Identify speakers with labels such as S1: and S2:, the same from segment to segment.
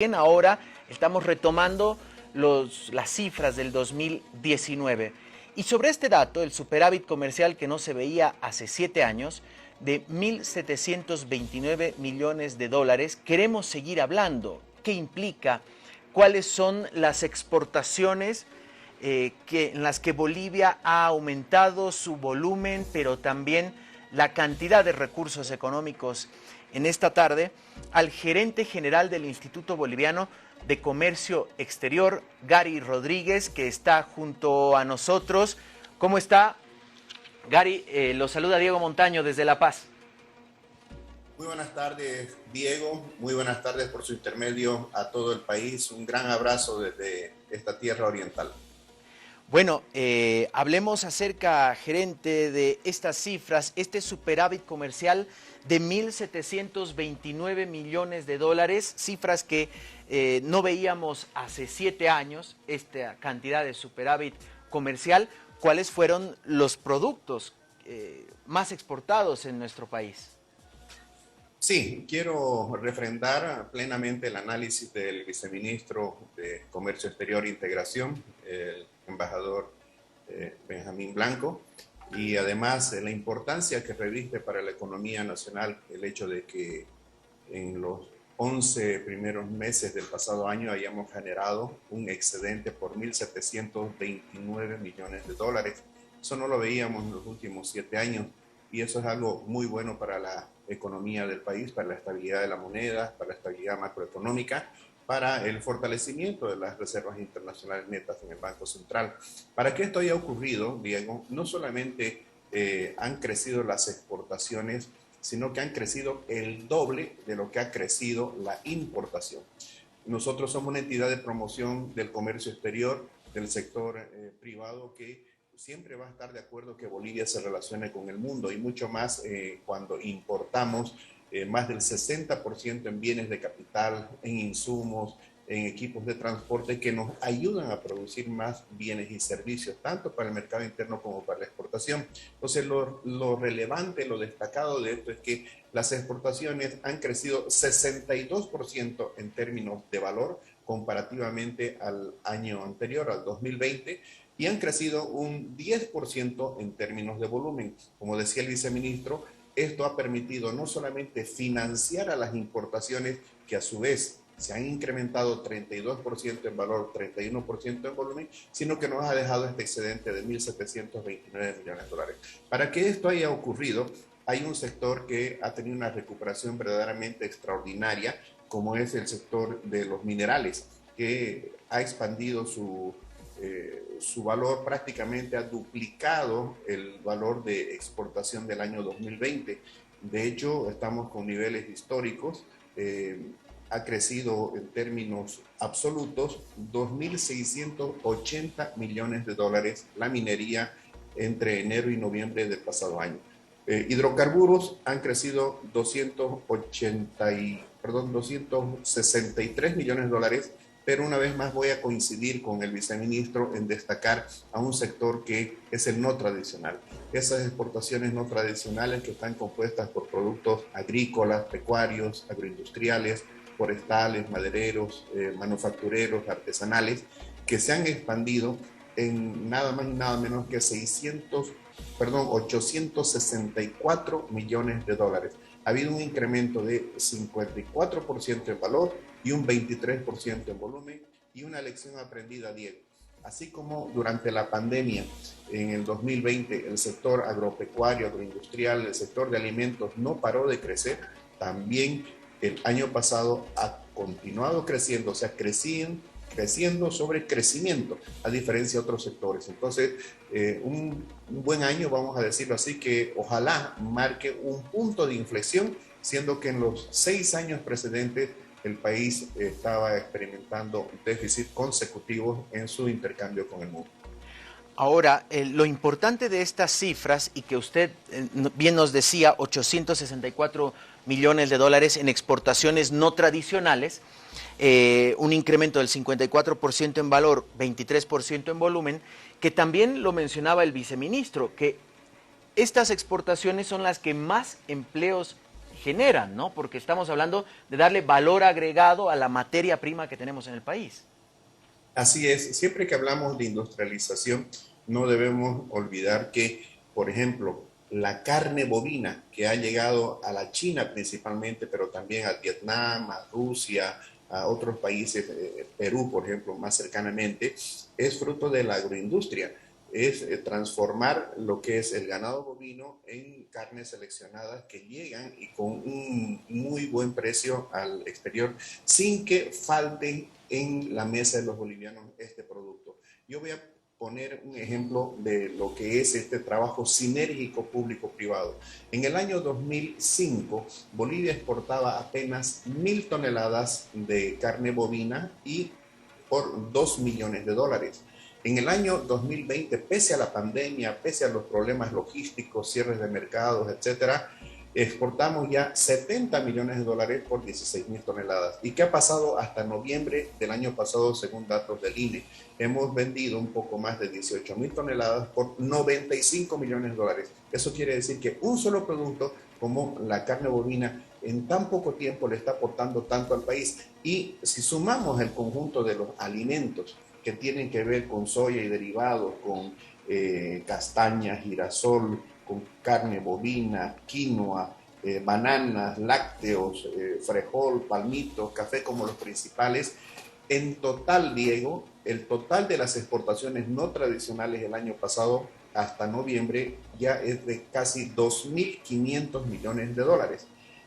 S1: Bien, ahora estamos retomando las cifras del 2019. Y sobre este dato, el superávit comercial que no se veía hace 7 años, de 1.729 millones de dólares, queremos seguir hablando. ¿Qué implica? ¿Cuáles son las exportaciones en las que Bolivia ha aumentado su volumen, pero también la cantidad de recursos económicos? En esta tarde, al gerente general del Instituto Boliviano de Comercio Exterior, Gary Rodríguez, que está junto a nosotros. ¿Cómo está, Gary? Lo saluda Diego Montaño desde La Paz.
S2: Muy buenas tardes, Diego. Muy buenas tardes por su intermedio a todo el país. Un gran abrazo desde esta tierra oriental.
S1: Bueno, hablemos acerca, gerente, de estas cifras, este superávit comercial de 1.729 millones de dólares, cifras que no veíamos hace 7 años, esta cantidad de superávit comercial. ¿Cuáles fueron los productos más exportados en nuestro país?
S2: Sí, quiero refrendar plenamente el análisis del viceministro de Comercio Exterior e Integración, el embajador Benjamín Blanco, y además la importancia que reviste para la economía nacional el hecho de que en los 11 primeros meses del pasado año hayamos generado un excedente por 1.729 millones de dólares. Eso no lo veíamos en los últimos 7 años y eso es algo muy bueno para la economía del país, para la estabilidad de la moneda, para la estabilidad macroeconómica, para el fortalecimiento de las reservas internacionales netas en el Banco Central. Para que esto haya ocurrido, Diego, no solamente han crecido las exportaciones, sino que han crecido el doble de lo que ha crecido la importación. Nosotros somos una entidad de promoción del comercio exterior, del sector privado, que siempre va a estar de acuerdo que Bolivia se relacione con el mundo y mucho más cuando importamos más del 60% en bienes de capital, en insumos, en equipos de transporte que nos ayudan a producir más bienes y servicios, tanto para el mercado interno como para la exportación. Entonces, lo relevante, lo destacado de esto es que las exportaciones han crecido 62% en términos de valor comparativamente al año anterior, al 2020, y han crecido un 10% en términos de volumen. Como decía el viceministro, esto ha permitido no solamente financiar a las importaciones, que a su vez se han incrementado 32% en valor, 31% en volumen, sino que nos ha dejado este excedente de 1.729 millones de dólares. Para que esto haya ocurrido, hay un sector que ha tenido una recuperación verdaderamente extraordinaria, como es el sector de los minerales, que ha expandido su valor, prácticamente ha duplicado el valor de exportación del año 2020. De hecho, estamos con niveles históricos. Ha crecido en términos absolutos 2.680 millones de dólares la minería entre enero y noviembre del pasado año. Hidrocarburos han crecido 263 millones de dólares, pero una vez más voy a coincidir con el viceministro en destacar a un sector que es el no tradicional. Esas exportaciones no tradicionales que están compuestas por productos agrícolas, pecuarios, agroindustriales, forestales, madereros, manufactureros, artesanales, que se han expandido en nada más y nada menos que 864 millones de dólares. Ha habido un incremento de 54% en valor y un 23% en volumen, y una lección aprendida, Diego. Así como durante la pandemia, en el 2020, el sector agropecuario, agroindustrial, el sector de alimentos no paró de crecer, también el año pasado ha continuado creciendo, o sea, creciendo sobre crecimiento, a diferencia de otros sectores. Entonces, un buen año, vamos a decirlo así, que ojalá marque un punto de inflexión, siendo que en los 6 años precedentes el país estaba experimentando déficit consecutivos en su intercambio con el mundo.
S1: Ahora, lo importante de estas cifras, y que usted bien nos decía, 864 millones de dólares en exportaciones no tradicionales, un incremento del 54% en valor, 23% en volumen, que también lo mencionaba el viceministro, que estas exportaciones son las que más empleos generan, ¿no? Porque estamos hablando de darle valor agregado a la materia prima que tenemos en el país.
S2: Así es, siempre que hablamos de industrialización, no debemos olvidar que, por ejemplo, la carne bovina que ha llegado a la China principalmente, pero también a Vietnam, a Rusia, a otros países, Perú, por ejemplo, más cercanamente, es fruto de la agroindustria. Es transformar lo que es el ganado bovino en carnes seleccionadas que llegan y con un muy buen precio al exterior, sin que falte en la mesa de los bolivianos este producto. Yo voy a poner un ejemplo de lo que es este trabajo sinérgico público-privado. En el año 2005, Bolivia exportaba apenas 1.000 toneladas de carne bovina y por $2 millones. En el año 2020, pese a la pandemia, pese a los problemas logísticos, cierres de mercados, etcétera, exportamos ya $70 millones por 16.000 toneladas. ¿Y qué ha pasado hasta noviembre del año pasado, según datos del INE? Hemos vendido un poco más de 18.000 toneladas por $95 millones. Eso quiere decir que un solo producto, como la carne bovina, en tan poco tiempo le está aportando tanto al país. Y si sumamos el conjunto de los alimentos que tienen que ver con soya y derivados, con castaña, girasol, con carne bovina, quinoa, bananas, lácteos, frijol, palmitos, café como los principales. En total, Diego, el total de las exportaciones no tradicionales el año pasado hasta noviembre ya es de casi $2.500 millones.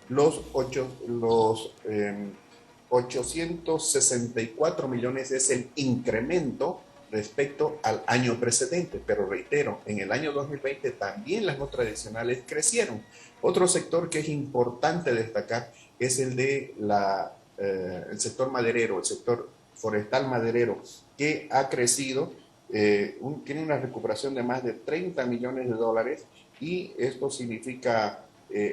S2: Los 864 millones es el incremento respecto al año precedente, pero reitero, en el año 2020 también las no tradicionales crecieron. Otro sector que es importante destacar es el de el sector maderero, el sector forestal maderero, que ha crecido, tiene una recuperación de más de $30 millones y esto significa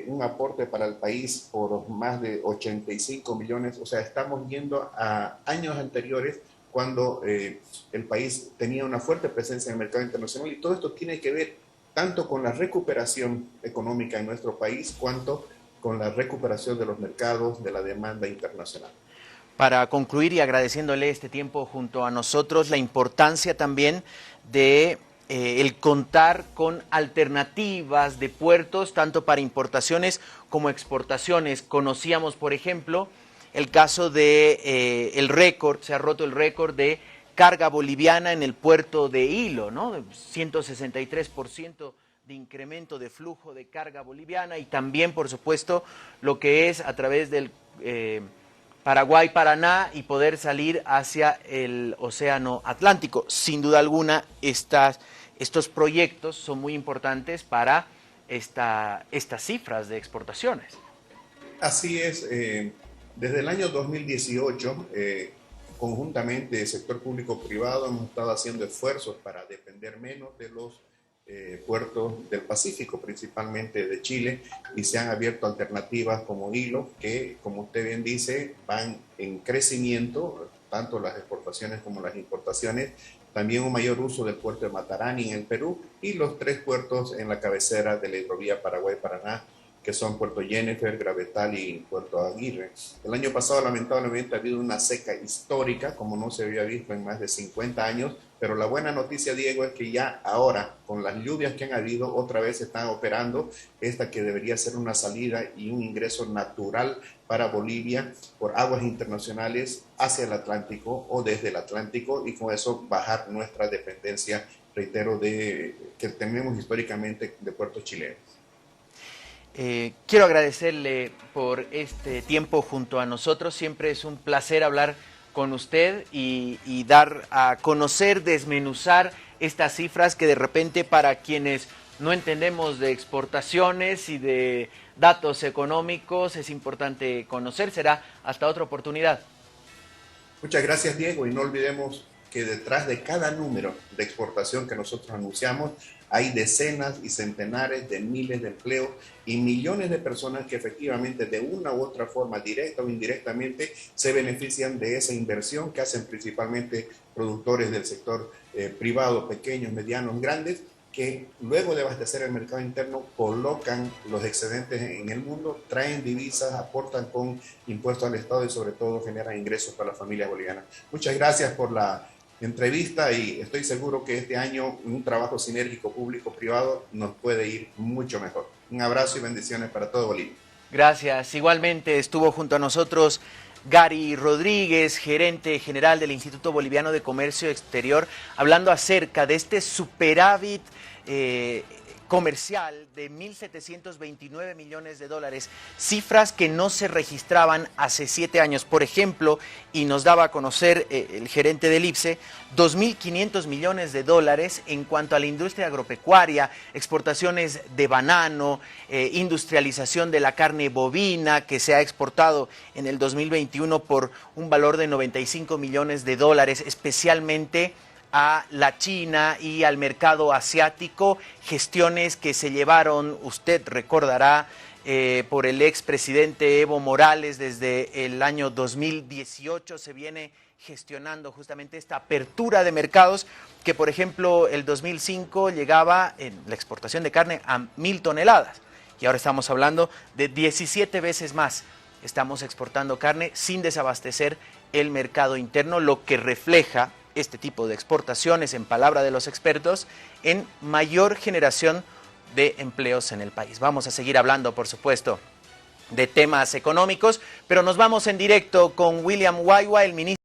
S2: un aporte para el país por más de 85 millones, o sea, estamos yendo a años anteriores cuando el país tenía una fuerte presencia en el mercado internacional y todo esto tiene que ver tanto con la recuperación económica en nuestro país cuanto con la recuperación de los mercados, de la demanda internacional.
S1: Para concluir y agradeciéndole este tiempo junto a nosotros, la importancia también de el contar con alternativas de puertos, tanto para importaciones como exportaciones. Conocíamos, por ejemplo, el caso de el récord, se ha roto el récord de carga boliviana en el puerto de Hilo, ¿no? 163% de incremento de flujo de carga boliviana y también, por supuesto, lo que es a través del Paraguay-Paraná y poder salir hacia el Océano Atlántico. Sin duda alguna, estos proyectos son muy importantes para estas cifras de exportaciones.
S2: Así es. Desde el año 2018, conjuntamente el sector público-privado hemos estado haciendo esfuerzos para depender menos de los puertos del Pacífico, principalmente de Chile, y se han abierto alternativas como Hilo, que, como usted bien dice, van en crecimiento, tanto las exportaciones como las importaciones, también un mayor uso del puerto de Matarani en el Perú, y los 3 puertos en la cabecera de la hidrovía Paraguay-Paraná, que son Puerto Jennifer, Gravetal y Puerto Aguirre. El año pasado, lamentablemente, ha habido una seca histórica, como no se había visto en más de 50 años, pero la buena noticia, Diego, es que ya ahora, con las lluvias que han habido, otra vez están operando esta que debería ser una salida y un ingreso natural para Bolivia por aguas internacionales hacia el Atlántico o desde el Atlántico, y con eso bajar nuestra dependencia, reitero, que tenemos históricamente de puertos chilenos.
S1: Quiero agradecerle por este tiempo junto a nosotros. Siempre es un placer hablar con usted y dar a conocer, desmenuzar estas cifras que de repente para quienes no entendemos de exportaciones y de datos económicos es importante conocer. Será hasta otra oportunidad.
S2: Muchas gracias, Diego, y no olvidemos que detrás de cada número de exportación que nosotros anunciamos hay decenas y centenares de miles de empleos y millones de personas que efectivamente de una u otra forma, directa o indirectamente, se benefician de esa inversión que hacen principalmente productores del sector privado, pequeños, medianos, grandes, que luego de abastecer el mercado interno colocan los excedentes en el mundo, traen divisas, aportan con impuestos al Estado y sobre todo generan ingresos para las familias bolivianas. Muchas gracias por la entrevista y estoy seguro que este año un trabajo sinérgico público-privado nos puede ir mucho mejor. Un abrazo y bendiciones para todo Bolivia.
S1: Gracias. Igualmente estuvo junto a nosotros Gary Rodríguez, gerente general del Instituto Boliviano de Comercio Exterior, hablando acerca de este superávit comercial de 1.729 millones de dólares, cifras que no se registraban hace 7 años. Por ejemplo, y nos daba a conocer el gerente del IPSE, 2.500 millones de dólares en cuanto a la industria agropecuaria, exportaciones de banano, industrialización de la carne bovina, que se ha exportado en el 2021 por un valor de 95 millones de dólares, especialmente a la China y al mercado asiático, gestiones que se llevaron, usted recordará, por el expresidente Evo Morales desde el año 2018. Se viene gestionando justamente esta apertura de mercados que, por ejemplo, el 2005 llegaba en la exportación de carne a 1.000 toneladas y ahora estamos hablando de 17 veces más. Estamos exportando carne sin desabastecer el mercado interno, lo que refleja este tipo de exportaciones, en palabra de los expertos, en mayor generación de empleos en el país. Vamos a seguir hablando, por supuesto, de temas económicos, pero nos vamos en directo con William Waiwa, el ministro